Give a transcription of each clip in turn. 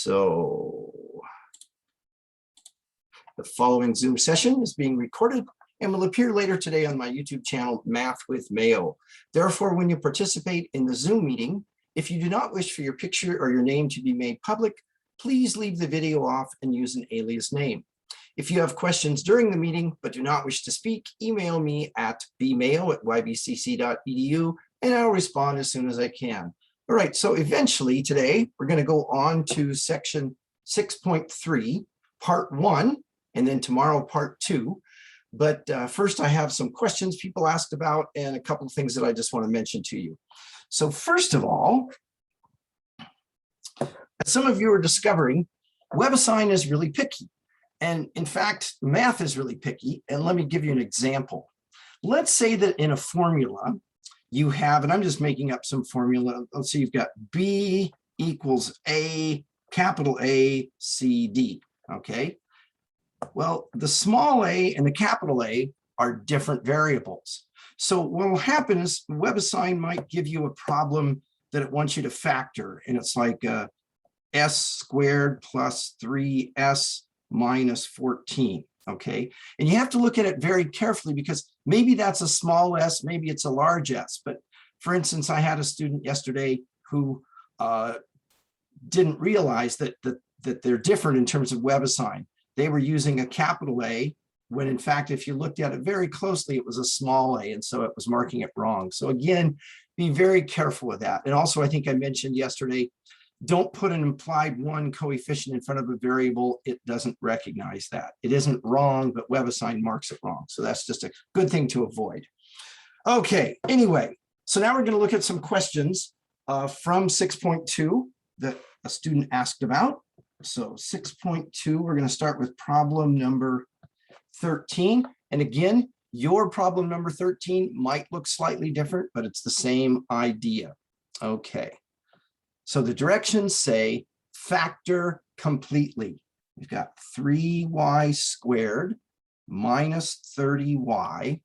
So the following Zoom session is being recorded and will appear later today on my YouTube channel, Math with Mayo. Therefore, when you participate in the Zoom meeting, if you do not wish for your picture or your name to be made public, please leave the video off and use an alias name. If you have questions during the meeting but do not wish to speak, email me at bmayo@ybcc.edu and I'll respond as soon as I can. All right, so eventually today we're going to go on to section 6.3, part 1, and then tomorrow part 2. But first I have some questions people asked about and a couple of things that I just want to mention to you. So first of all, as some of you are discovering, WebAssign is really picky. And in fact, math is really picky. And let me give you an example. Let's say that in a formula, you have, and I'm just making up some formula. Let's say you've got B equals A, capital A, C, D, okay? Well, the small a and the capital A are different variables. So what will happen is WebAssign might give you a problem that it wants you to factor, and it's like s squared plus 3s minus 14, okay? And you have to look at it very carefully because maybe that's a small s, maybe it's a large s. But for instance, I had a student yesterday who didn't realize that they're different in terms of WebAssign. They were using a capital A when in fact, if you looked at it very closely, it was a small a, and so it was marking it wrong. So again, be very careful with that. And also, I think I mentioned yesterday, don't put an implied 1 coefficient in front of a variable. It doesn't recognize that. It isn't wrong, but WebAssign marks it wrong. So that's just a good thing to avoid. Okay, anyway, so now we're going to look at some questions from 6.2 that a student asked about. So 6.2, we're going to start with problem number 13. And again, your problem number 13 might look slightly different, but it's the same idea. Okay. So the directions say factor completely. We've got 3y squared minus 30y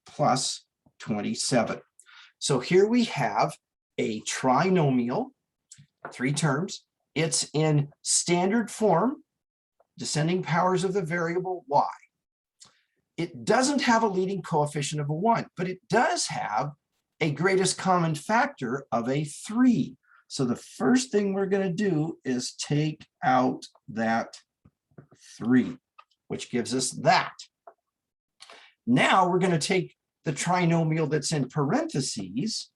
plus 27. So here we have a trinomial, 3 terms. It's in standard form, descending powers of the variable y. It doesn't have a leading coefficient of a 1, but it does have a greatest common factor of a 3. So the first thing we're going to do is take out that 3, which gives us that. Now we're going to take the trinomial that's in parentheses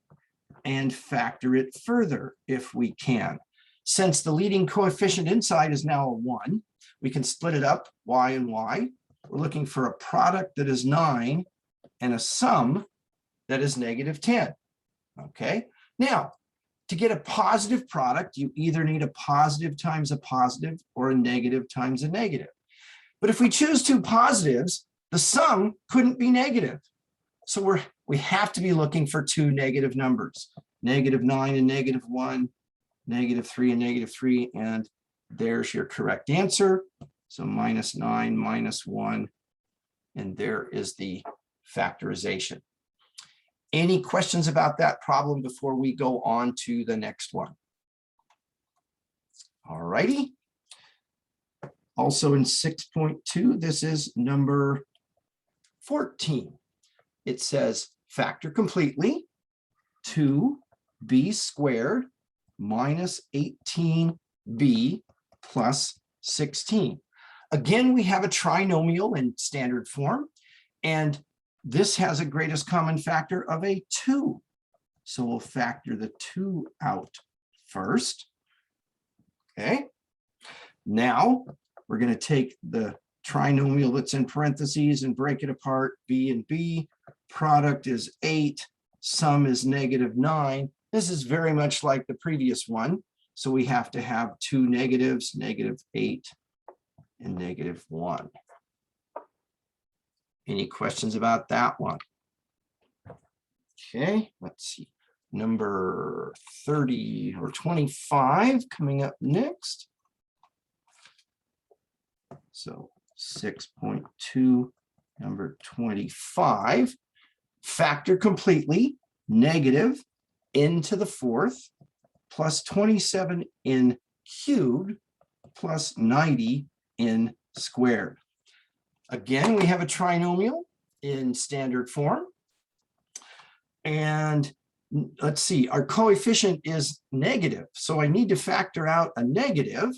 and factor it further if we can. Since the leading coefficient inside is now a 1, we can split it up, y and y. We're looking for a product that is 9 and a sum that is negative 10. Okay, now to get a positive product, you either need a positive times a positive or a negative times a negative. But if we choose 2 positives, the sum couldn't be negative. So we have to be looking for 2 negative numbers, negative 9 and negative 1, negative 3 and negative 3, and there's your correct answer. So minus 9, minus 1, and there is the factorization. Any questions about that problem before we go on to the next one? All righty. Also in 6.2, this is number 14. It says factor completely 2b squared minus 18b plus 16. Again, we have a trinomial in standard form, and this has a greatest common factor of a 2. So we'll factor the 2 out first. Okay. Now we're going to take the trinomial that's in parentheses and break it apart, b and b. Product is 8, sum is negative 9. This is very much like the previous one. So we have to have 2 negatives, negative 8 and negative 1. Any questions about that one? Okay, let's see. Number 30 or 25 coming up next. So 6.2, number 25. Factor completely, negative n to the 4th plus 27 n cubed plus 90 n squared. Again, we have a trinomial in standard form. And let's see, our coefficient is negative. So I need to factor out a negative,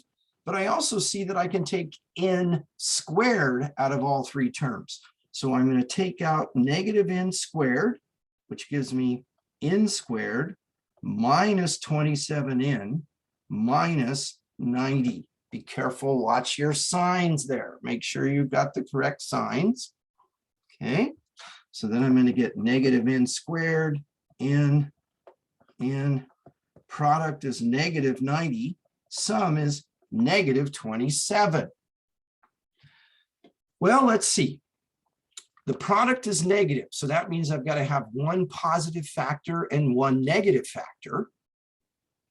but I also see that I can take n squared out of all three terms. So I'm going to take out negative n squared, which gives me n squared minus 27n minus 90. Be careful, watch your signs there. Make sure you've got the correct signs. Okay, so then I'm going to get negative n squared, n product is negative 90, sum is negative 27. Well, let's see. The product is negative, so that means I've got to have one positive factor and one negative factor,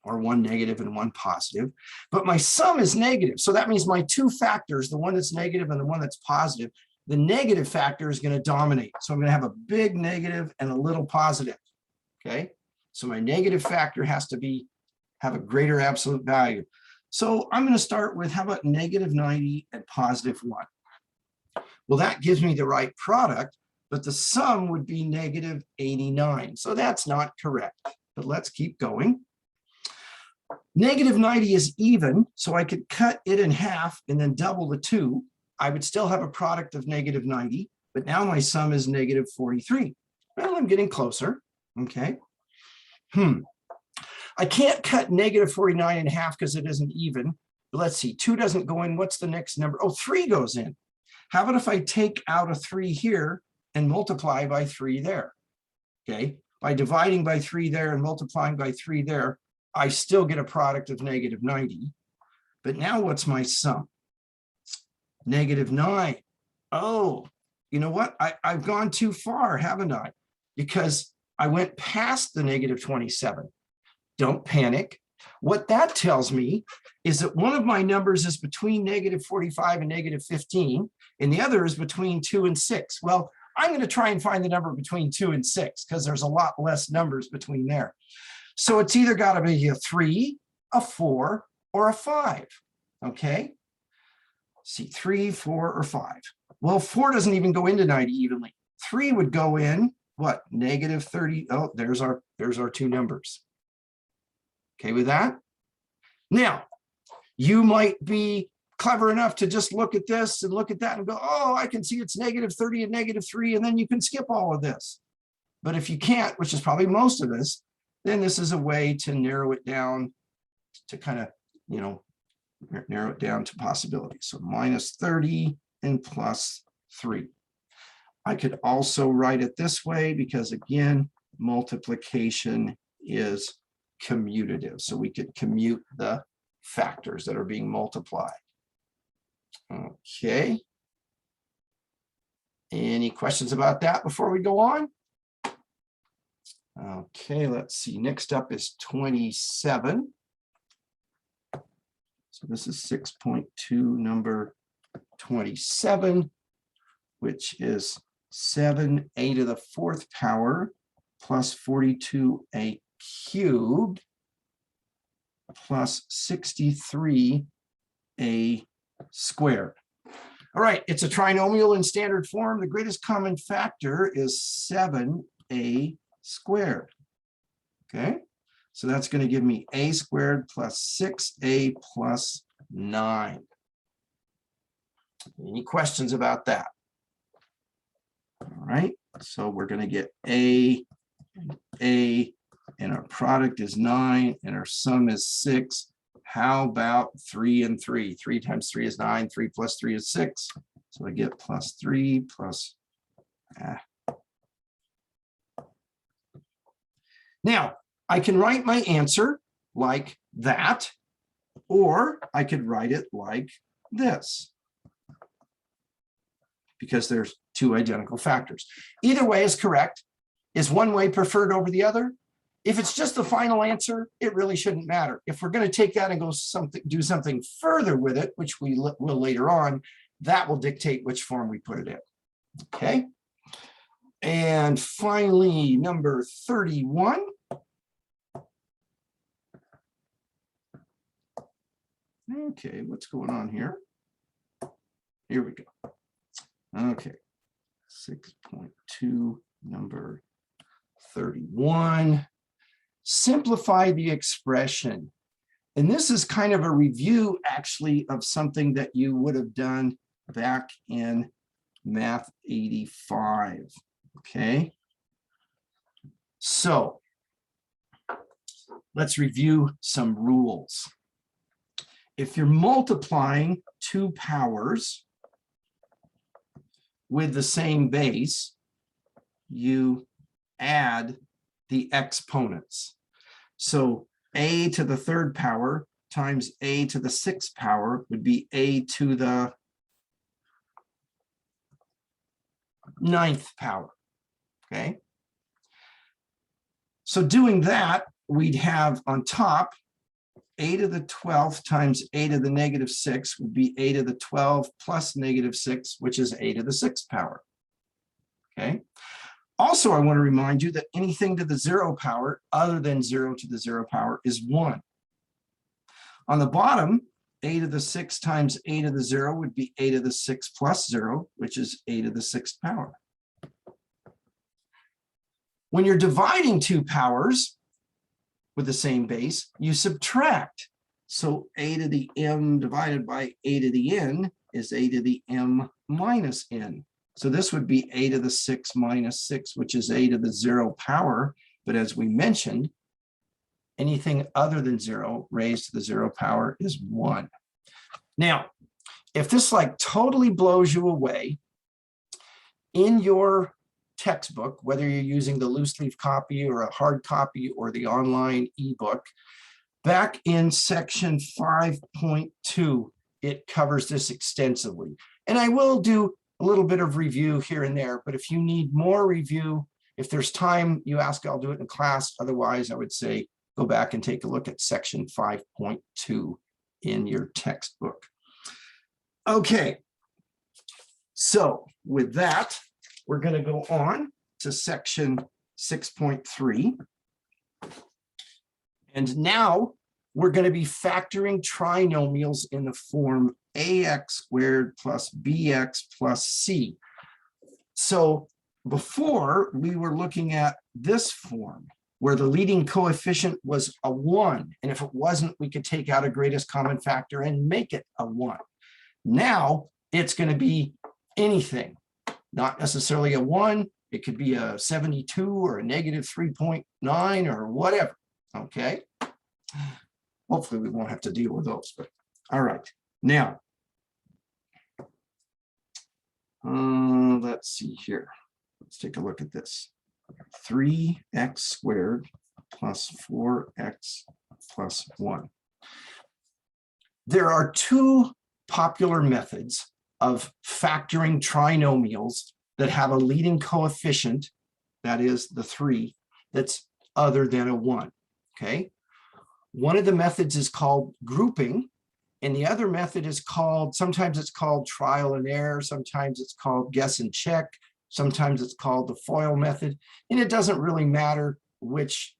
or one negative and one positive, but my sum is negative. So that means my two factors, the one that's negative and the one that's positive, the negative factor is going to dominate. So I'm going to have a big negative and a little positive. Okay, so my negative factor has to have a greater absolute value. So I'm going to start with, how about negative 90 and positive 1? Well, that gives me the right product, but the sum would be negative 89. So that's not correct, but let's keep going. Negative 90 is even, so I could cut it in half and then double the 2. I would still have a product of negative 90, but now my sum is negative 43. Well, I'm getting closer. Okay. I can't cut negative 49 in half because it isn't even. But let's see, 2 doesn't go in. What's the next number? Oh, 3 goes in. How about if I take out a 3 here and multiply by 3 there? Okay, by dividing by 3 there and multiplying by 3 there, I still get a product of negative 90. But now what's my sum? Negative 9. Oh, you know what? I've gone too far, haven't I? Because I went past the negative 27. Don't panic. What that tells me is that one of my numbers is between negative 45 and negative 15, and the other is between 2 and 6. Well, I'm going to try and find the number between 2 and 6 because there's a lot less numbers between there. So it's either got to be a 3, a 4, or a 5. Okay? See, 3, 4, or 5. Well, 4 doesn't even go into 90 evenly. 3 would go in, what, negative 30. Oh, there's our 2 numbers. Okay with that? Now, you might be clever enough to just look at this and look at that and go, oh, I can see it's negative 30 and negative 3, and then you can skip all of this. But if you can't, which is probably most of us, then this is a way to narrow it down to kind of, narrow it down to possibilities. So minus 30 and plus 3. I could also write it this way because, again, multiplication is commutative. So we could commute the factors that are being multiplied. Okay. Any questions about that before we go on? Okay, let's see. Next up is 27. So this is 6.2, number 27, which is 7a to the 4th power plus 42a cubed plus 63a squared. All right, it's a trinomial in standard form. The greatest common factor is 7a squared. Okay, so that's going to give me a squared plus 6a plus 9. Any questions about that? All right, so we're going to get a, and our product is 9, and our sum is 6. How about 3 and 3? 3 times 3 is 9. 3 plus 3 is 6. So I get plus 3 plus. Now, I can write my answer like that, or I could write it like this, because there's 2 identical factors. Either way is correct. Is one way preferred over the other? If it's just the final answer, it really shouldn't matter. If we're going to take that and go do something further with it, which we will later on, that will dictate which form we put it in. Okay. And finally, number 31. Okay, what's going on here? Here we go. Okay, 6.2, number 31. Simplify the expression. And this is kind of a review, actually, of something that you would have done back in Math 85. Okay. So let's review some rules. If you're multiplying two powers with the same base, you add the exponents. So a to the third power times a to the sixth power would be a to the ninth power. Okay. So doing that, we'd have on top a to the 12th times a to the negative 6 would be a to the 12 plus negative 6, which is a to the sixth power. Okay. Also, I want to remind you that anything to the 0 power other than 0 to the 0 power is 1. On the bottom, a to the 6 times a to the 0 would be a to the 6 plus 0, which is a to the sixth power. When you're dividing two powers with the same base, you subtract. So a to the m divided by a to the n is a to the m minus n. So this would be a to the 6 minus 6, which is a to the 0 power. But as we mentioned, anything other than 0 raised to the 0 power is 1. Now, if this like totally blows you away, in your textbook, whether you're using the loose leaf copy or a hard copy or the online ebook, back in section 5.2, it covers this extensively. And I will do a little bit of review here and there, but if you need more review, if there's time you ask, I'll do it in class. Otherwise, I would say go back and take a look at section 5.2 in your textbook. Okay, so with that, we're going to go on to section 6.3. And now we're going to be factoring trinomials in the form ax squared plus bx plus c. So before, we were looking at this form where the leading coefficient was a 1. And if it wasn't, we could take out a greatest common factor and make it a 1. Now it's going to be anything, not necessarily a 1. It could be a 72 or a negative 3.9 or whatever. Okay. Hopefully we won't have to deal with those, but all right. Now, let's see here. Let's take a look at this. 3x squared plus 4x plus 1. There are two popular methods of factoring trinomials that have a leading coefficient, that is the 3, that's other than a 1. Okay. One of the methods is called grouping, and the other method is called, sometimes it's called trial and error, sometimes it's called guess and check, sometimes it's called the FOIL method, and it doesn't really matter which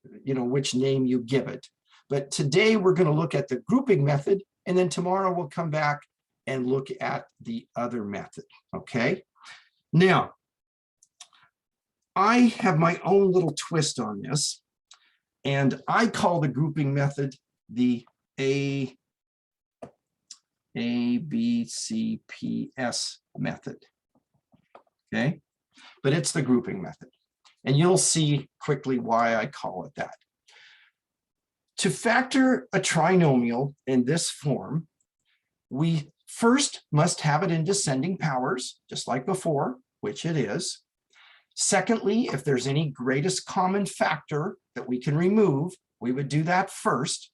name you give it. But today we're going to look at the grouping method, and then tomorrow we'll come back and look at the other method. Okay. Now, I have my own little twist on this, and I call the grouping method the ABCPS method. Okay, but it's the grouping method, and you'll see quickly why I call it that. To factor a trinomial in this form, we first must have it in descending powers, just like before, which it is. Secondly, if there's any greatest common factor that we can remove, we would do that first.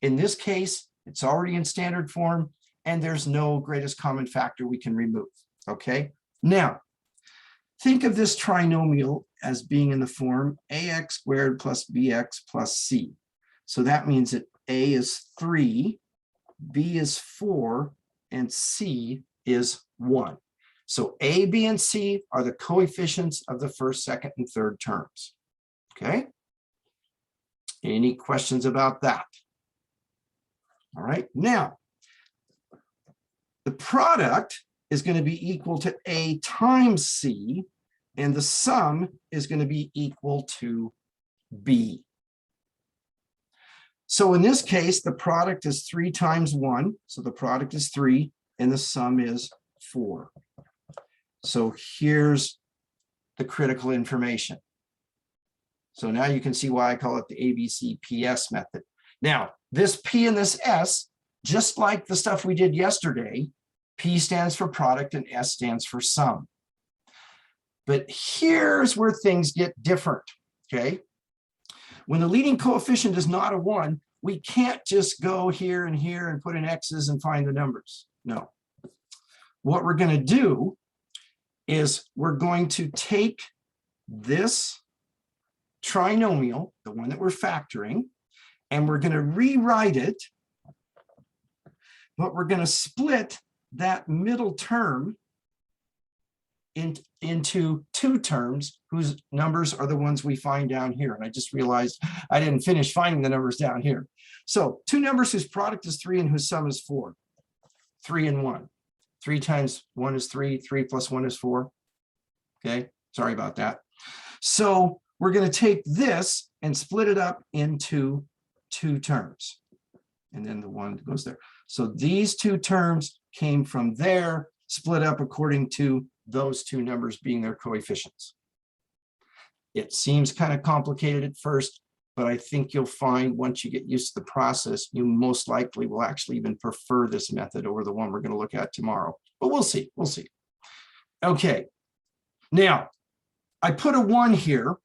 In this case, it's already in standard form, and there's no greatest common factor we can remove. Okay, now think of this trinomial as being in the form ax squared plus bx plus c. So that means that a is 3, b is 4, and c is 1. So a, b, and c are the coefficients of the first, second, and third terms. Okay. Any questions about that? All right. Now, The product is going to be equal to A times C, and the sum is going to be equal to B. So in this case, the product is 3 times 1. So the product is 3, and the sum is 4. So here's the critical information. So now you can see why I call it the Abcps method. Now, this P and this S, just like the stuff we did yesterday, P stands for product and S stands for sum. But here's where things get different, okay? When the leading coefficient is not a 1, we can't just go here and put in X's and find the numbers. No. What we're going to do is we're going to take this trinomial, the one that we're factoring, and we're going to rewrite it, but we're going to split that middle term into 2 terms whose numbers are the ones we find down here. And I just realized I didn't finish finding the numbers down here. So 2 numbers whose product is 3 and whose sum is 4. 3 and 1. 3 times 1 is 3. 3 plus 1 is 4. Okay, sorry about that. So we're going to take this and split it up into 2 terms. And then the 1 goes there. So these 2 terms came from there, split up according to those 2 numbers being their coefficients. It seems kind of complicated at first, but I think you'll find once you get used to the process, you most likely will actually even prefer this method over the one we're going to look at tomorrow. But we'll see. We'll see. Okay. Now, I put a 1 here.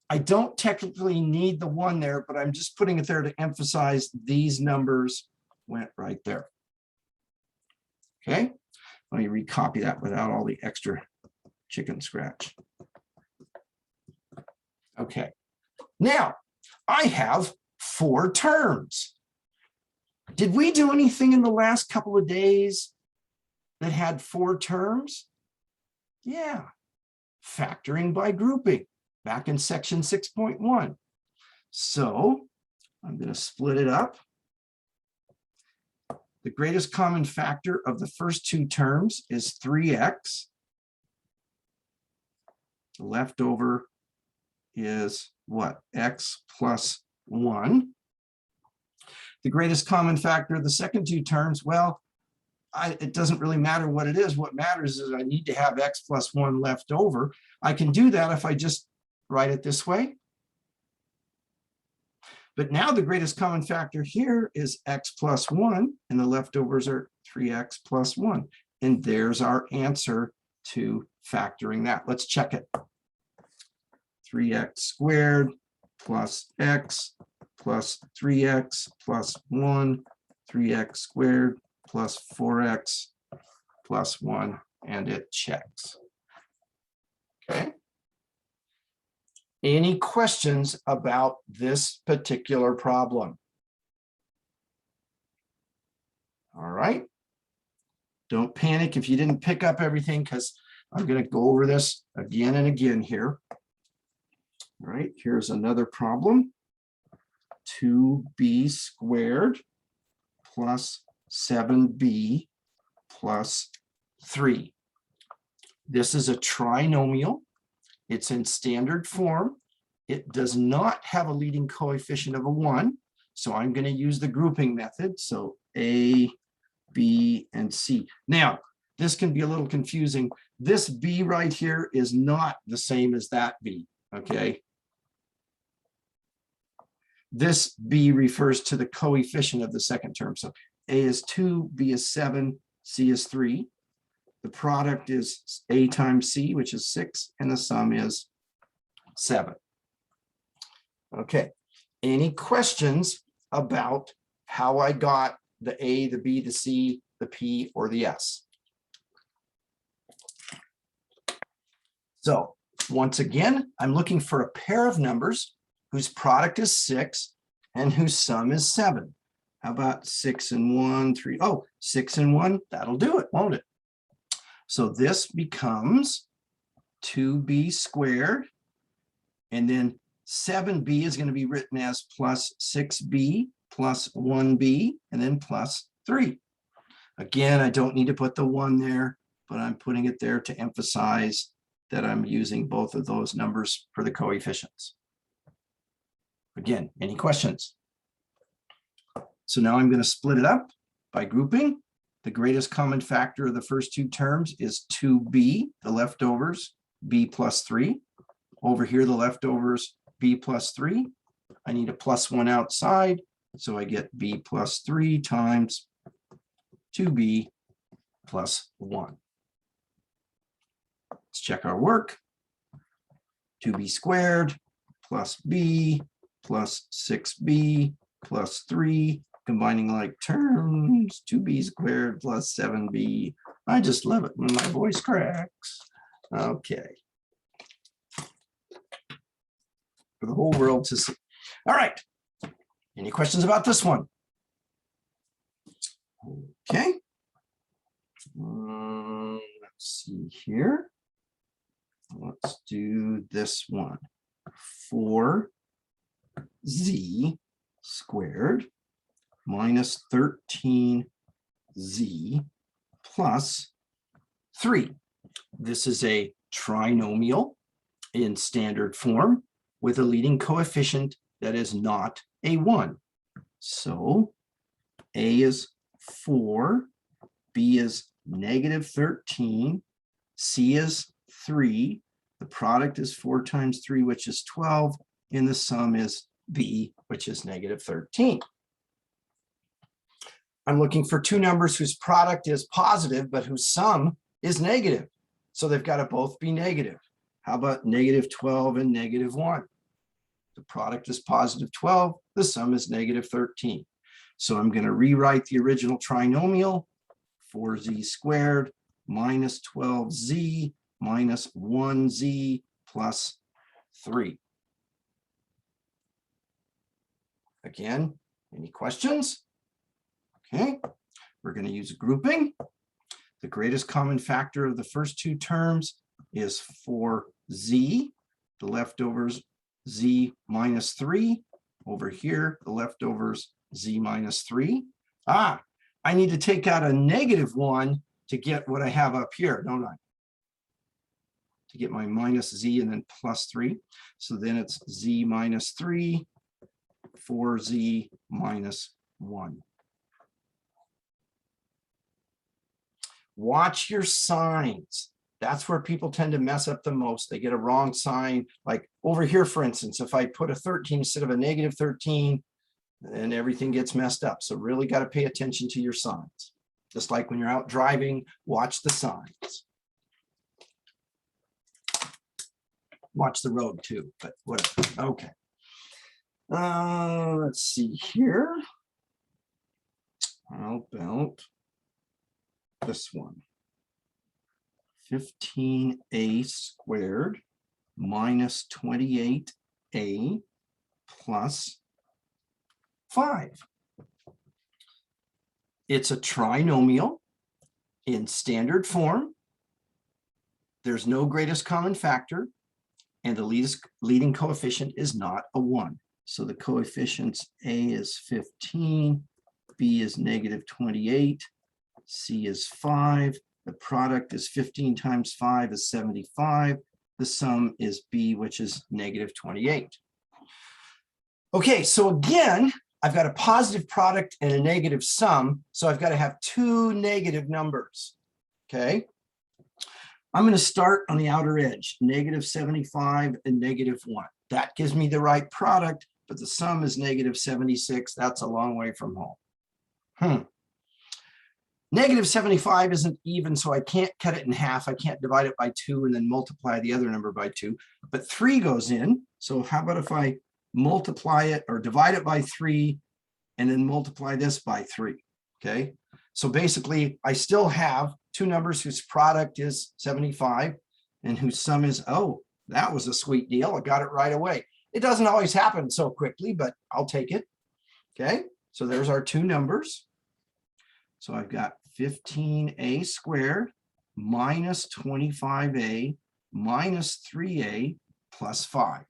I don't technically need the 1 there, but I'm just putting it there to emphasize these numbers went right there. Okay. Let me recopy that without all the extra chicken scratch. Okay. Now, I have 4 terms. Did we do anything in the last couple of days that had 4 terms? Yeah. Factoring by grouping back in section 6.1. So I'm going to split it up. The greatest common factor of the first 2 terms is 3x. The leftover is what? X plus 1. The greatest common factor of the second 2 terms, well, it doesn't really matter what it is. What matters is I need to have X plus 1 left over. I can do that if I just write it this way. But now the greatest common factor here is X plus 1, and the leftovers are 3X plus 1. And there's our answer to factoring that. Let's check it. 3x squared plus x plus 3x plus 1, 3x squared plus 4x plus 1, and it checks. Okay. Any questions about this particular problem? All right. Don't panic if you didn't pick up everything, because I'm going to go over this again and again here. All right, here's another problem. 2b squared plus 7b plus 3. This is a trinomial. It's in standard form. It does not have a leading coefficient of a 1. So I'm going to use the grouping method. So A, B, and C. Now, this can be a little confusing. This B right here is not the same as that B, okay? This B refers to the coefficient of the second term. So A is 2, B is 7, C is 3. The product is A times C, which is 6, and the sum is 7. Okay, any questions about how I got the A, the B, the C, the P, or the S? So once again, I'm looking for a pair of numbers whose product is 6 and whose sum is 7. How about 6 and 1, 3? Oh, 6 and 1, that'll do it, won't it? So this becomes 2b squared, and then 7b is going to be written as plus 6b plus 1b, and then plus 3. Again, I don't need to put the 1 there, but I'm putting it there to emphasize that I'm using both of those numbers for the coefficients. Again, any questions? So now I'm going to split it up by grouping. The greatest common factor of the first two terms is 2b, the leftovers, b plus 3. Over here, the leftovers, b plus 3. I need a plus 1 outside, so I get b plus 3 times 2b plus 1. Let's check our work. 2b squared plus b plus 6b plus 3. Combining like terms, 2b squared plus 7b. I just love it when my voice cracks. Okay. For the whole world to see. All right. Any questions about this one? Okay. Let's see here. Let's do this one. 4z squared minus 13z plus 3. This is a trinomial in standard form with a leading coefficient that is not a 1. So a is 4, b is negative 13, c is 3. The product is 4 times 3, which is 12, and the sum is b, which is negative 13. I'm looking for two numbers whose product is positive, but whose sum is negative. So they've got to both be negative. How about negative 12 and negative 1? The product is positive 12. The sum is negative 13. So I'm going to rewrite the original trinomial, 4z squared minus 12z minus 1z plus 3. Again, any questions? Okay, we're going to use grouping. The greatest common factor of the first two terms is 4z. The leftovers, z minus 3. Over here, the leftovers, z minus 3. I need to take out a negative 1 to get what I have up here, don't I? To get my minus z and then plus 3. So then it's z minus 3, 4z minus 1. Watch your signs. That's where people tend to mess up the most. They get a wrong sign. Like over here, for instance, if I put a 13 instead of a negative 13, then everything gets messed up. So really got to pay attention to your signs. Just like when you're out driving, watch the signs. Watch the road too, but whatever. Okay. Let's see here. How about this one? 15a squared minus 28a plus 5. It's a trinomial in standard form. There's no greatest common factor, and the leading coefficient is not a 1. So the coefficients a is 15, b is negative 28, c is 5. The product is 15 times 5 is 75. The sum is b, which is negative 28. Okay, so again, I've got a positive product and a negative sum, so I've got to have two negative numbers. Okay, I'm going to start on the outer edge, negative 75 and negative 1. That gives me the right product, but the sum is negative 76. That's a long way from home. Negative 75 isn't even, so I can't cut it in half. I can't divide it by 2 and then multiply the other number by 2. But 3 goes in. So how about if I multiply it or divide it by 3 and then multiply this by 3? Okay. So basically, I still have two numbers whose product is 75 and whose sum is, oh, that was a sweet deal. I got it right away. It doesn't always happen so quickly, but I'll take it. Okay. So there's our two numbers. So I've got 15a squared minus 25a minus 3a plus 5.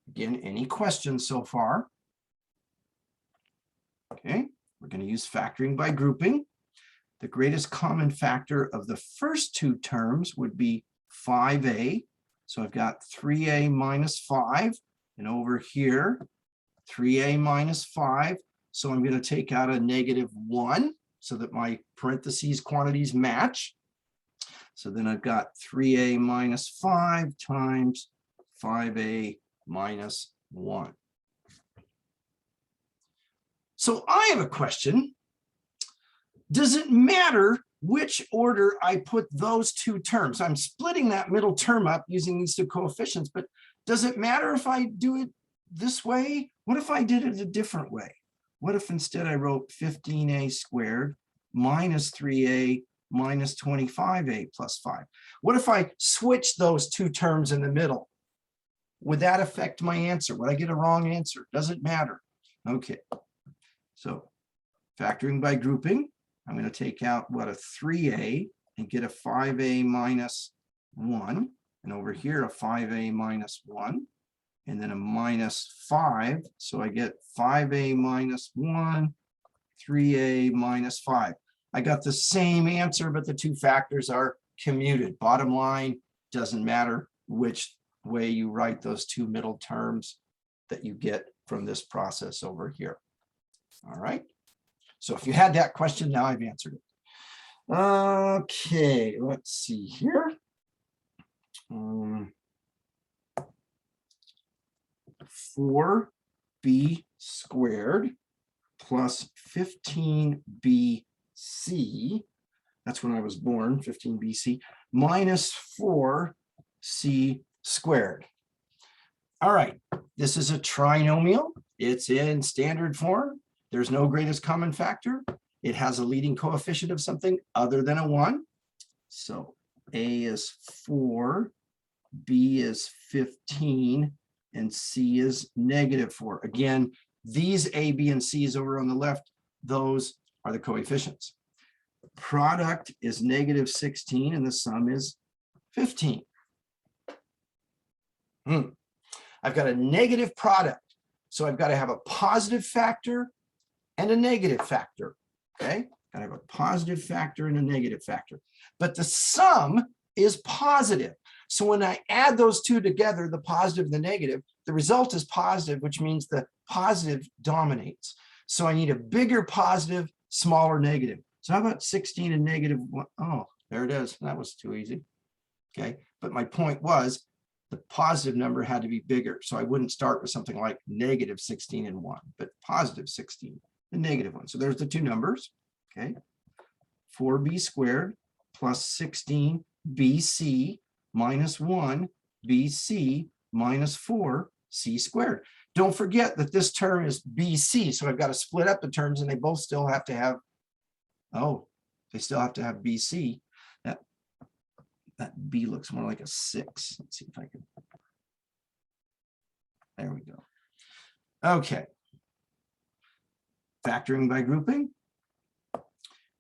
Again, any questions so far? Okay, we're going to use factoring by grouping. The greatest common factor of the first two terms would be 5a. So I've got 3a minus 5, and over here, 3a minus 5. So I'm going to take out a -1 so that my parentheses quantities match. So then I've got 3a minus 5 times 5a minus 1. So I have a question. Does it matter which order I put those two terms? I'm splitting that middle term up using these two coefficients, but does it matter if I do it this way? What if I did it a different way? What if instead I wrote 15a squared minus 3a minus 25a plus 5? What if I switch those two terms in the middle? Would that affect my answer? Would I get a wrong answer? Doesn't matter. Okay, so factoring by grouping, I'm going to take out what, a 3a and get a 5a minus 1, and over here a 5a minus 1, and then a minus 5. So I get 5a minus 1, 3a minus 5. I got the same answer, but the two factors are commuted. Bottom line, doesn't matter which way you write those two middle terms that you get from this process over here. All right. So if you had that question, now I've answered it. Okay, let's see here. 4b squared plus 15bc, that's when I was born, 15 BC, minus 4c squared. All right, this is a trinomial. It's in standard form. There's no greatest common factor. It has a leading coefficient of something other than a 1. So a is 4, b is 15, and c is -4. Again, these a, b, and c's over on the left, those are the coefficients. Product is -16, and the sum is 15. I've got a negative product, so I've got to have a positive factor and a negative factor. Okay, I have a positive factor and a negative factor, but the sum is positive. So when I add those two together, the positive and the negative, the result is positive, which means the positive dominates. So I need a bigger positive, smaller negative. So how about 16 and -1? Oh, there it is. That was too easy. Okay, but my point was the positive number had to be bigger. So I wouldn't start with something like -16 and 1, but positive 16 and -1. So there's the two numbers. Okay, 4b squared plus 16bc minus 1bc minus 4c squared. Don't forget that this term is bc, so I've got to split up the terms, and they both still have to have, oh, they still have to have bc. That b looks more like a 6. Let's see if I can. There we go. Okay. Factoring by grouping.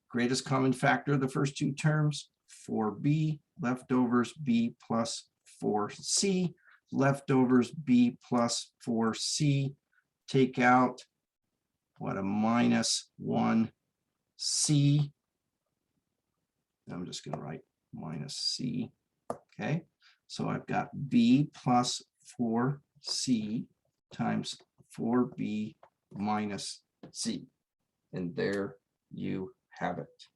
Greatest common factor of the first two terms, 4b, leftovers b plus 4c, leftovers b plus 4c, take out, what, a -1c. I'm just going to write -c. Okay, so I've got b plus 4c times 4b minus c. And there you have it.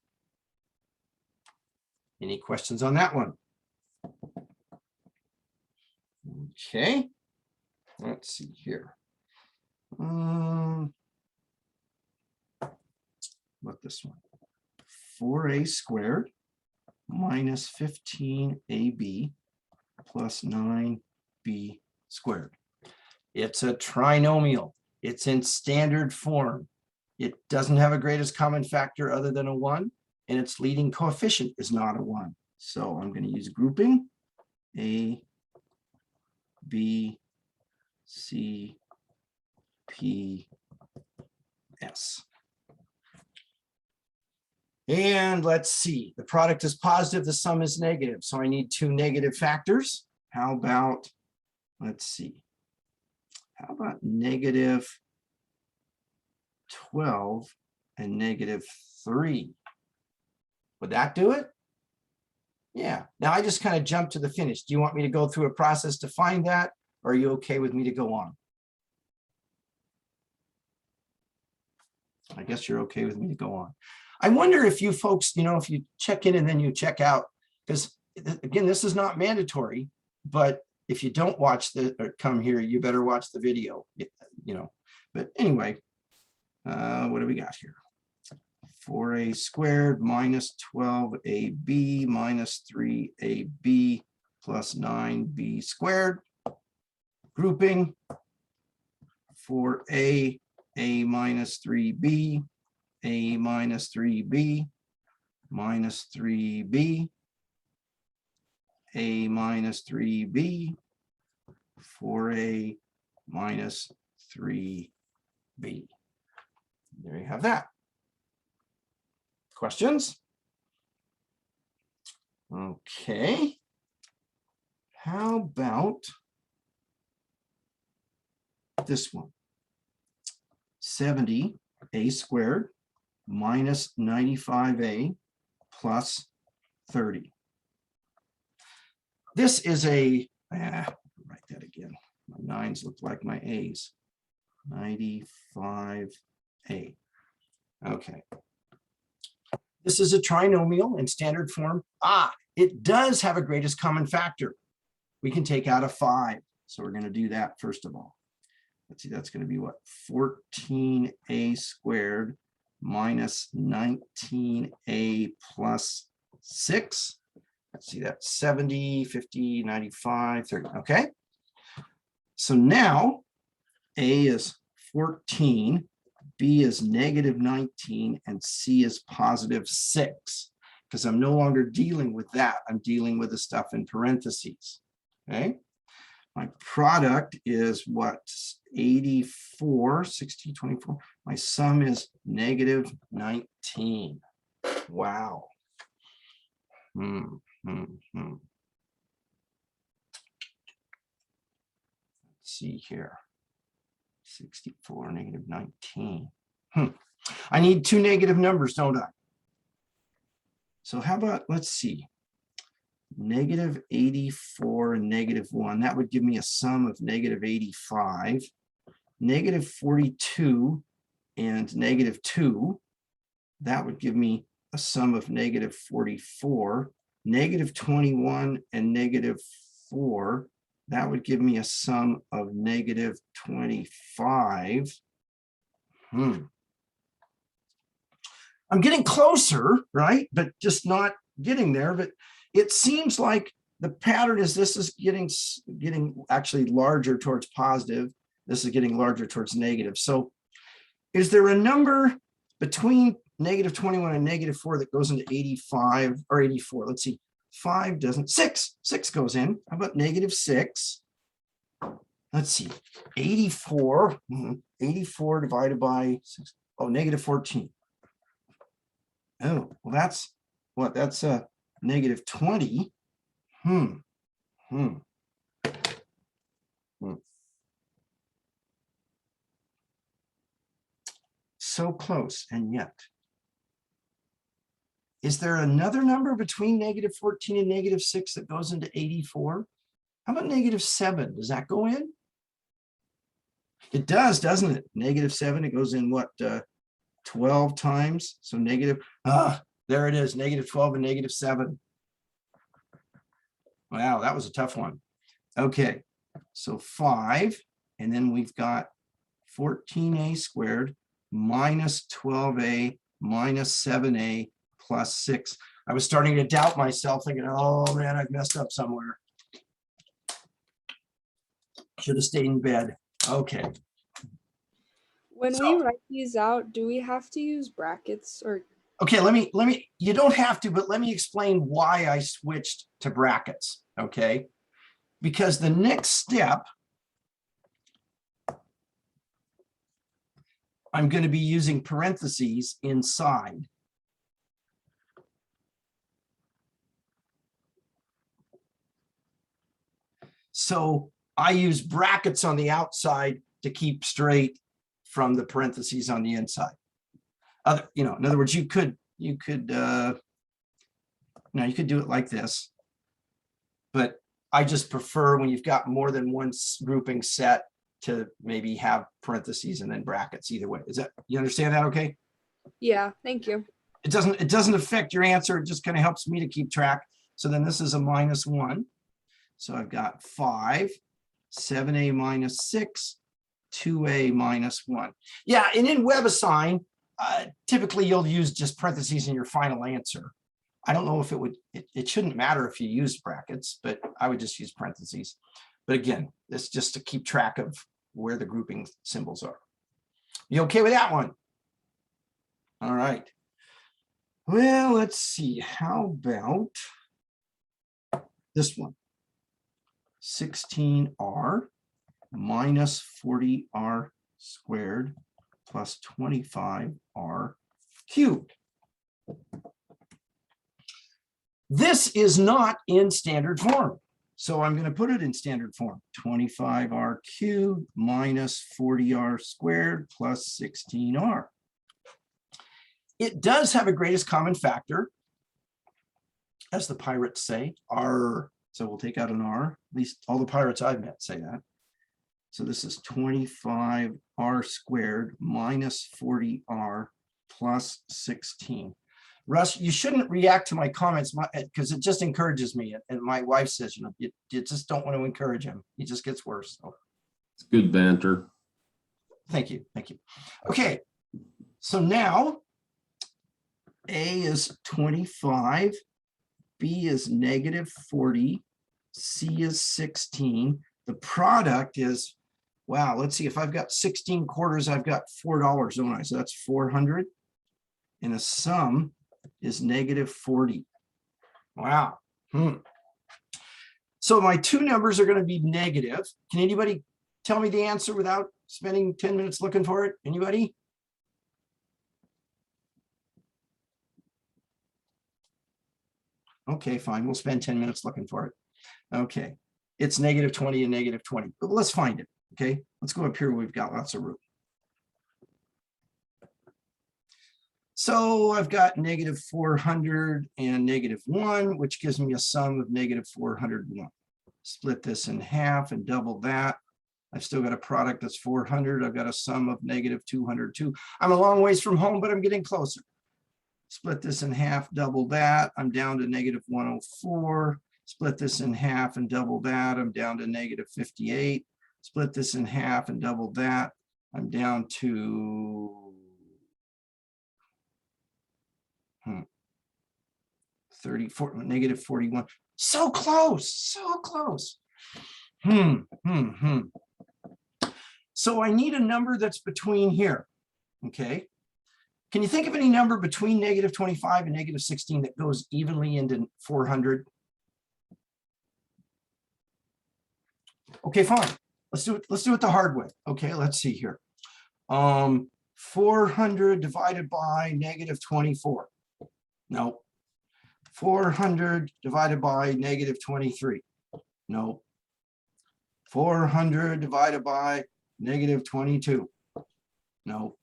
Any questions on that one? Okay, let's see here. What this one? 4a squared minus 15ab plus 9b squared. It's a trinomial. It's in standard form. It doesn't have a greatest common factor other than a 1, and its leading coefficient is not a 1. So I'm going to use grouping A, B, C, P, S. And let's see, the product is positive, the sum is negative. So I need two negative factors. How about, let's see, how about -12 and negative 3. Would that do it? Yeah. Now I just kind of jumped to the finish. Do you want me to go through a process to find that, or are you okay with me to go on? I guess you're okay with me to go on. I wonder if you folks, if you check in and then you check out, because again, this is not mandatory, but if you don't watch or come here, you better watch the video, But anyway, what do we got here? 4a squared minus 12ab minus 3ab plus 9b squared. Grouping 4a, a minus 3b, a minus 3b, minus 3b, a minus 3b, 4a minus 3b. There you have that. Questions? Okay. How about this one? 70a squared minus 95a plus 30. This is a, write that again. My 9s look like my a's. 95a. Okay. This is a trinomial in standard form. It does have a greatest common factor. We can take out a 5. So we're going to do that first of all. Let's see, that's going to be what? 14a squared minus 19a plus 6. Let's see, that's 70, 50, 95, 30. Okay. So now a is 14. B is negative 19, and C is positive 6, because I'm no longer dealing with that. I'm dealing with the stuff in parentheses, okay? My product is what? 84, 60, 24. My sum is negative 19. Wow. Let's see here. 64, negative 19. I need 2 negative numbers, don't I? So how about, let's see, negative 84 and negative 1. That would give me a sum of negative 85. Negative 42 and negative 2. That would give me a sum of negative 44. Negative 21 and negative 4. That would give me a sum of negative 25. I'm getting closer, right? But just not getting there. But it seems like the pattern is this is getting actually larger towards positive. This is getting larger towards negative. So is there a number between negative 21 and negative 4 that goes into 85 or 84? Let's see. 5 doesn't, 6 goes in. How about negative 6? Let's see, 84 divided by 6. Oh, negative 14. Oh, well, that's what? That's a negative 20. So close, and yet. Is there another number between negative 14 and negative 6 that goes into 84? How about negative 7? Does that go in? It does, doesn't it? Negative 7, it goes in what, 12 times? So negative, there it is, negative 12 and negative 7. Wow, that was a tough one. Okay, so 5, and then we've got 14a squared minus 12a minus 7a plus 6. I was starting to doubt myself, thinking, oh man, I've messed up somewhere. Should have stayed in bed. Okay. When we write these out, do we have to use brackets or? Okay, let me, you don't have to, but let me explain why I switched to brackets, okay? Because the next step, I'm going to be using parentheses inside. So I use brackets on the outside to keep straight from the parentheses on the inside. other, in other words, you could do it like this, but I just prefer when you've got more than one grouping set to maybe have parentheses and then brackets either way. Is that, you understand that okay? Yeah, thank you. It doesn't affect your answer. It just kind of helps me to keep track. So then this is a -1. So I've got 5, 7a minus 6, 2a minus 1. Yeah, and in WebAssign, typically you'll use just parentheses in your final answer. I don't know if it shouldn't matter if you use brackets, but I would just use parentheses. But again, it's just to keep track of where the grouping symbols are. You okay with that one? All right. Well, let's see. How about this one? 16r minus 40r squared plus 25r cubed. This is not in standard form, so I'm going to put it in standard form. 25r cubed minus 40r squared plus 16r. It does have a greatest common factor, as the pirates say, r. So we'll take out an r. At least all the pirates I've met say that. So this is 25r squared minus 40r plus 16. Russ, you shouldn't react to my comments because it just encourages me. And my wife says, you just don't want to encourage him. He just gets worse. So. It's good banter. Thank you. Thank you. Okay. So now A is 25, B is -40, C is 16. The product is, wow, let's see, if I've got 16 quarters, I've got $4, don't I? So that's 400. And the sum is -40. Wow. So my two numbers are going to be negative. Can anybody tell me the answer without spending 10 minutes looking for it? Anybody? Okay, fine. We'll spend 10 minutes looking for it. Okay. It's -20 and -20. But let's find it. Okay. Let's go up here where we've got lots of room. So I've got -400 and -1, which gives me a sum of -401. Split this in half and double that. I've still got a product that's 400. I've got a sum of -202. I'm a long ways from home, but I'm getting closer. Split this in half, double that. I'm down to -104. Split this in half and double that. I'm down to -58. Split this in half and double that. I'm down to 34, -41. So close, so close. So I need a number that's between here. Okay. Can you think of any number between -25 and -16 that goes evenly into 400? Okay, fine. Let's do it the hard way. Okay, let's see here. 400 divided by -24. No. 400 divided by -23. No. 400 divided by -22. No.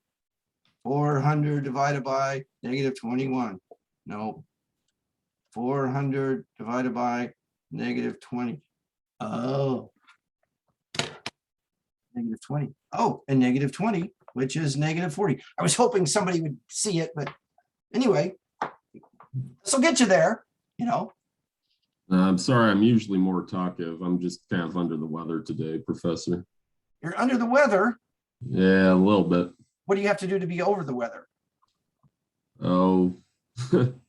400 divided by -21. No. 400 divided by -20. Oh. -20. Oh, and -20, which is -40. I was hoping somebody would see it, but anyway, this will get you there, I'm sorry, I'm usually more talkative. I'm just kind of under the weather today, Professor. You're under the weather. Yeah, a little bit. What do you have to do to be over the weather? Oh,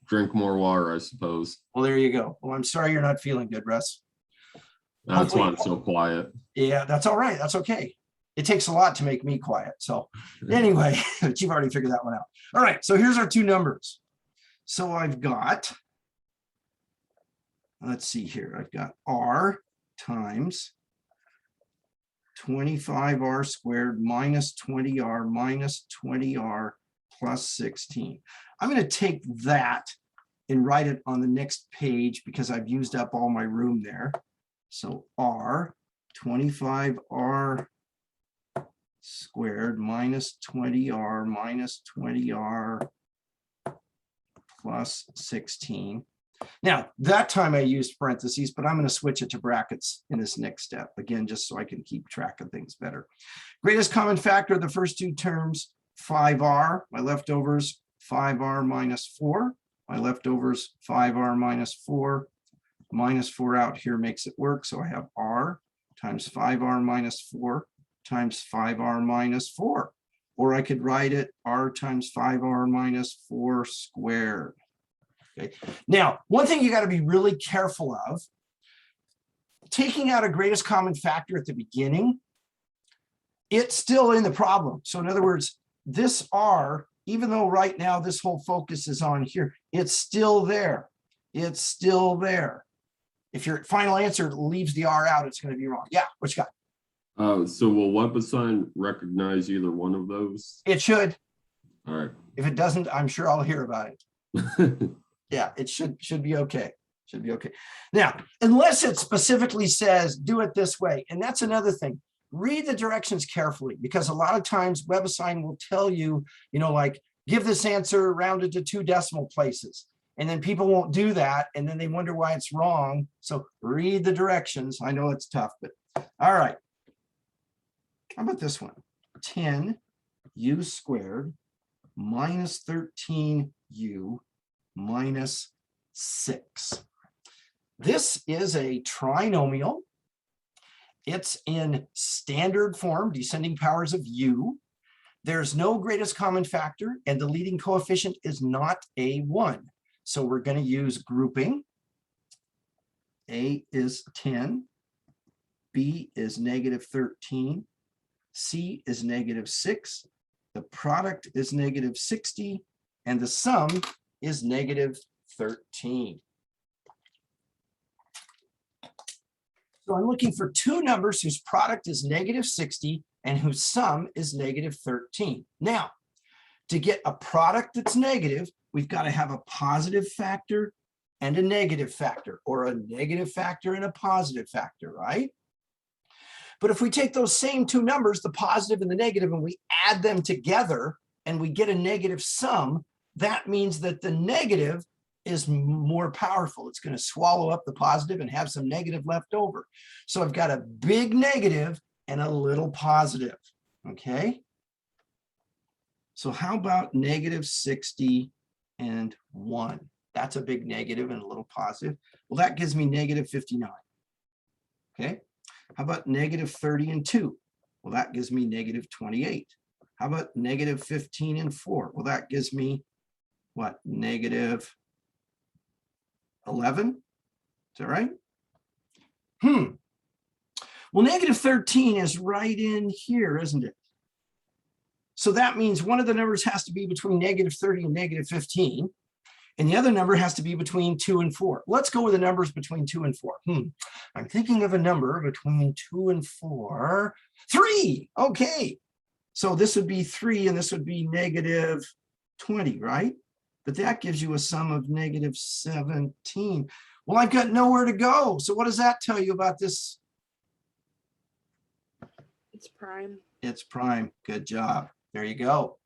drink more water, I suppose. Well, there you go. Well, I'm sorry you're not feeling good, Russ. That's why I'm so quiet. Yeah, that's all right. That's okay. It takes a lot to make me quiet. So anyway, but you've already figured that one out. All right, so here's our two numbers. So I've got, let's see here. I've got R times 25R squared minus 20R minus 20R plus 16. I'm going to take that and write it on the next page because I've used up all my room there. So R 25R squared minus 20r minus 20r plus 16. Now, that time I used parentheses, but I'm going to switch it to brackets in this next step, again, just so I can keep track of things better. Greatest common factor of the first two terms, 5r. My leftovers, 5r minus 4. My leftovers, 5r minus 4. Minus 4 out here makes it work, so I have r times 5r minus 4 times 5r minus 4. Or I could write it r times 5r minus 4 squared. Okay. Now, one thing you got to be really careful of, taking out a greatest common factor at the beginning, it's still in the problem. So in other words, this r, even though right now this whole focus is on here, it's still there. It's still there. If your final answer leaves the r out, it's going to be wrong. Yeah, what you got? So will WebAssign recognize either one of those? It should. All right. If it doesn't, I'm sure I'll hear about it. Yeah, it should be okay. Should be okay. Now, unless it specifically says do it this way, and that's another thing. Read the directions carefully, because a lot of times WebAssign will tell you, like give this answer rounded to 2 decimal places, and then people won't do that, and then they wonder why it's wrong. So read the directions. I know it's tough, but all right. How about this one? 10u squared minus 13u minus 6. This is a trinomial. It's in standard form, descending powers of u. There's no greatest common factor, and the leading coefficient is not a 1. So we're going to use grouping. A is 10, B is negative 13, C is negative 6, the product is negative 60, and the sum is negative 13. So I'm looking for two numbers whose product is negative 60 and whose sum is negative 13. Now, to get a product that's negative, we've got to have a positive factor and a negative factor, or a negative factor and a positive factor, right? But if we take those same two numbers, the positive and the negative, and we add them together and we get a negative sum, that means that the negative is more powerful. It's going to swallow up the positive and have some negative left over. So I've got a big negative and a little positive, okay? So how about negative 60 and 1? That's a big negative and a little positive. Well, that gives me negative 59, okay? How about negative 30 and 2? Well, that gives me negative 28. How about negative 15 and 4? Well, that gives me what? Negative 11? Is that right? Well, negative 13 is right in here, isn't it? So that means one of the numbers has to be between negative 30 and negative 15, and the other number has to be between 2 and 4. Let's go with the numbers between 2 and 4. I'm thinking of a number between 2 and 4. 3, okay. So this would be 3, and this would be negative 20, right? But that gives you a sum of negative 17. Well, I've got nowhere to go. So what does that tell you about this? It's prime. It's prime. Good job. There you go.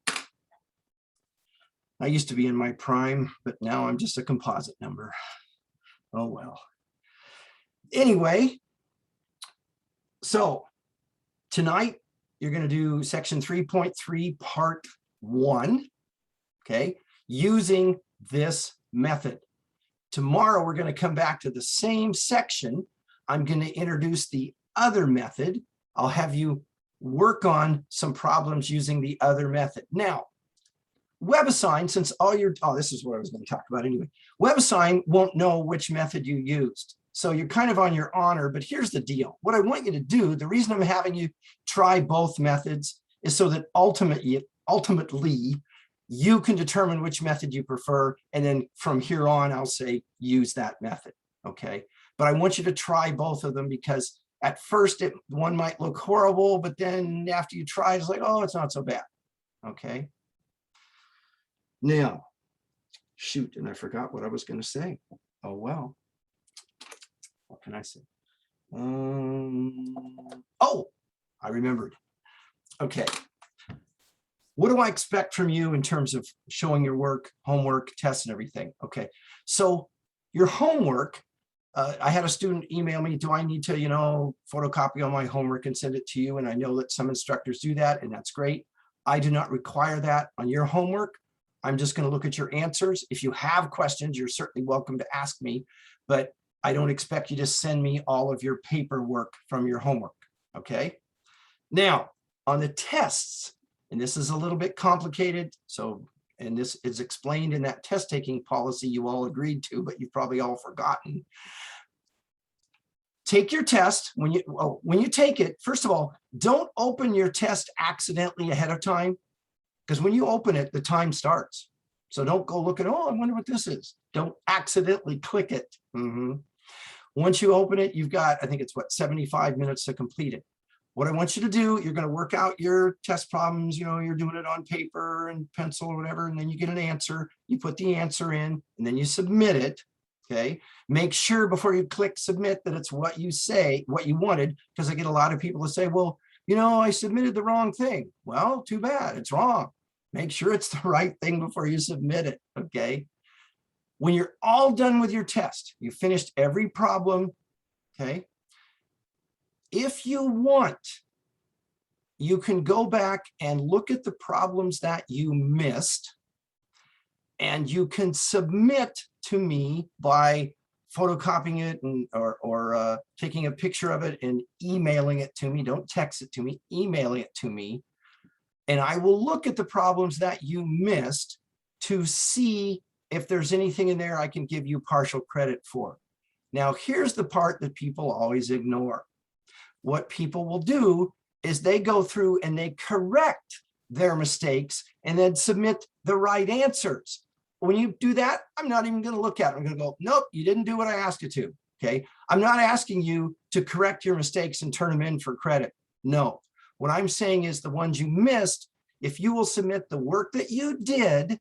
I used to be in my prime, but now I'm just a composite number. Oh, well. Anyway, so tonight you're going to do section 3.3, part 1, okay, using this method. Tomorrow we're going to come back to the same section. I'm going to introduce the other method. I'll have you work on some problems using the other method. Now, WebAssign, since this is what I was going to talk about anyway. WebAssign won't know which method you used. So you're kind of on your honor, but here's the deal. What I want you to do, the reason I'm having you try both methods is so that ultimately you can determine which method you prefer. And then from here on, I'll say, use that method, okay? But I want you to try both of them, because at first one might look horrible, but then after you try, it's like, oh, it's not so bad, okay? Now, shoot, and I forgot what I was going to say. Oh, well. What can I say? Oh, I remembered. Okay. What do I expect from you in terms of showing your work, homework, tests, and everything? Okay, so your homework, I had a student email me, do I need to, photocopy all my homework and send it to you? And I know that some instructors do that, and that's great. I do not require that on your homework. I'm just going to look at your answers. If you have questions, you're certainly welcome to ask me, but I don't expect you to send me all of your paperwork from your homework, okay? Now, on the tests, and this is a little bit complicated, and this is explained in that test taking policy you all agreed to, but you've probably all forgotten. Take your test. When you take it, first of all, don't open your test accidentally ahead of time, because when you open it, the time starts. So don't go look at, oh, I wonder what this is. Don't accidentally click it. Once you open it, you've got, I think it's 75 minutes to complete it. What I want you to do, you're going to work out your test problems, you're doing it on paper and pencil or whatever, and then you get an answer, you put the answer in, and then you submit it, okay? Make sure before you click submit that it's what you say, what you wanted, because I get a lot of people to say, well, I submitted the wrong thing. Well, too bad, it's wrong. Make sure it's the right thing before you submit it, okay? When you're all done with your test, you finished every problem, okay? If you want, you can go back and look at the problems that you missed, and you can submit to me by photocopying it or taking a picture of it and emailing it to me. Don't text it to me, emailing it to me. And I will look at the problems that you missed to see if there's anything in there I can give you partial credit for. Now, here's the part that people always ignore. What people will do is they go through and they correct their mistakes and then submit the right answers. When you do that, I'm not even going to look at it. I'm going to go, nope, you didn't do what I asked you to. Okay. I'm not asking you to correct your mistakes and turn them in for credit. No, what I'm saying is the ones you missed, if you will submit the work that you did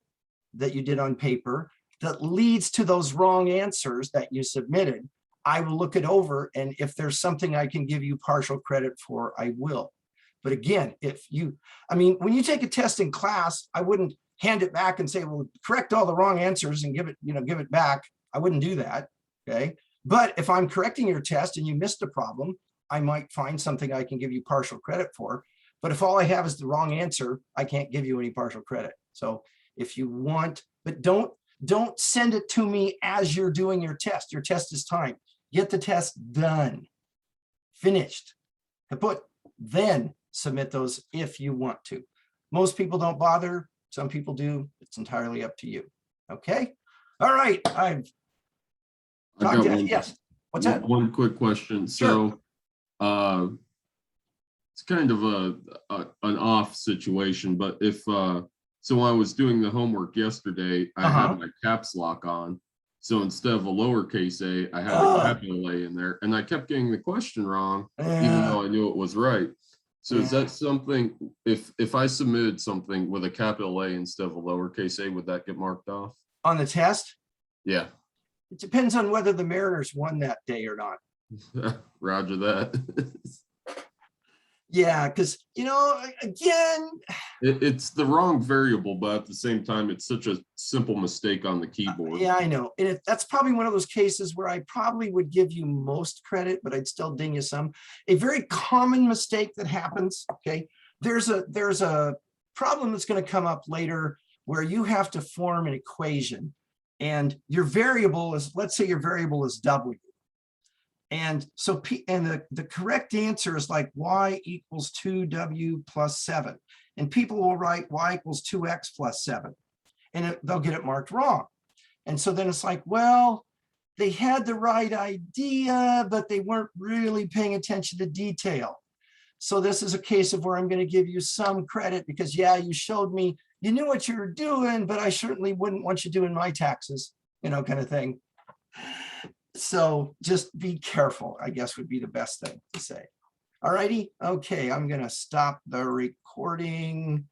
on paper that leads to those wrong answers that you submitted, I will look it over, and if there's something I can give you partial credit for, I will. But again, when you take a test in class, I wouldn't hand it back and say, well, correct all the wrong answers and give it back. I wouldn't do that, okay? But if I'm correcting your test and you missed a problem, I might find something I can give you partial credit for. But if all I have is the wrong answer, I can't give you any partial credit. So if you want, but don't send it to me as you're doing your test. Your test is timed. Get the test done, finished, then submit those if you want to. Most people don't bother. Some people do. It's entirely up to you. Okay. All right. I've talked to you. Yes. What's that? One quick question. Sure. So it's kind of an off situation, but if so when I was doing the homework yesterday, I had my caps lock on. So instead of a lowercase a, I had a capital A in there, and I kept getting the question wrong, even though I knew it was right. So is that something, if I submitted something with a capital A instead of a lowercase a, would that get marked off? On the test? Yeah. It depends on whether the Mariners won that day or not. Roger that. Yeah, because, again, it's the wrong variable, but at the same time, it's such a simple mistake on the keyboard. Yeah, I know. And that's probably one of those cases where I probably would give you most credit, but I'd still ding you some. A very common mistake that happens, okay, there's a problem that's going to come up later where you have to form an equation, and your variable is, let's say your variable is W. And so, the correct answer is like y equals 2w plus 7. And people will write y equals 2x plus 7. And they'll get it marked wrong. And so then it's like, well, they had the right idea, but they weren't really paying attention to detail. So this is a case of where I'm going to give you some credit because, yeah, you showed me, you knew what you were doing, but I certainly wouldn't want you doing my taxes, kind of thing. So just be careful, I guess would be the best thing to say. All righty. Okay, I'm going to stop the recording.